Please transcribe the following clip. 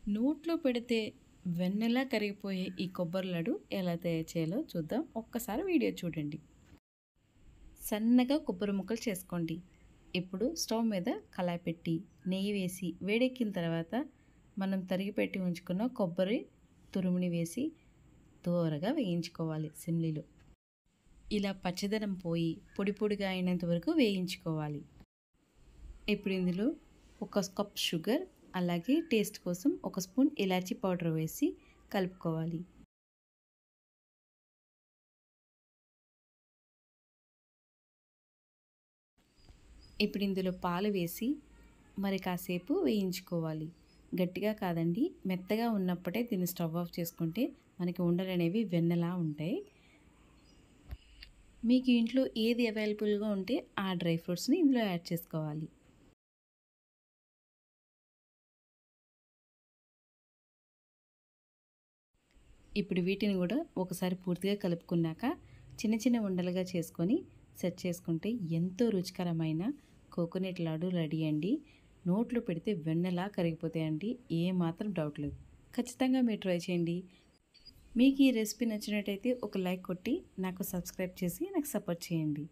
నోట్లో పెడితే వెన్నెలా కరిగిపోయే ఈ కొబ్బరి లడ్డు ఎలా తయారు చేయాలో చూద్దాం. ఒక్కసారి వీడియో చూడండి. సన్నగా కొబ్బరి ముక్కలు చేసుకోండి. ఇప్పుడు స్టవ్ మీద కళాయి పెట్టి నెయ్యి వేసి వేడెక్కిన తర్వాత మనం తరిగి పెట్టి ఉంచుకున్న కొబ్బరి తురుముని వేసి దోరగా వేయించుకోవాలి సిమ్లీలో. ఇలా పచ్చదనం పోయి పొడి పొడిగా అయినంత వరకు వేయించుకోవాలి. ఇప్పుడు ఇందులో ఒక కప్ షుగర్, అలాగే టేస్ట్ కోసం ఒక స్పూన్ ఇలాచీ పౌడర్ వేసి కలుపుకోవాలి. ఇప్పుడు ఇందులో పాలు వేసి మరి కాసేపు వేయించుకోవాలి. గట్టిగా కాదండి, మెత్తగా ఉన్నప్పుడే దీన్ని స్టవ్ ఆఫ్ చేసుకుంటే మనకి ఉండలు అనేవి వెన్నలా ఉంటాయి. మీకు ఇంట్లో ఏది అవైలబుల్గా ఉంటే ఆ డ్రై ఫ్రూట్స్ని ఇందులో యాడ్ చేసుకోవాలి. ఇప్పుడు వీటిని కూడా ఒకసారి పూర్తిగా కలుపుకున్నాక చిన్న చిన్న ఉండలుగా చేసుకొని సెట్ చేసుకుంటే ఎంతో రుచికరమైన కోకోనట్ లడ్డు రెడీ అండి. నోట్లో పెడితే వెన్నెలా కరిగిపోతాయండి, ఏమాత్రం డౌట్ లేదు. ఖచ్చితంగా మీరు ట్రై చేయండి. మీకు ఈ రెసిపీ నచ్చినట్టయితే ఒక లైక్ కొట్టి నాకు సబ్స్క్రైబ్ చేసి నాకు సపోర్ట్ చేయండి.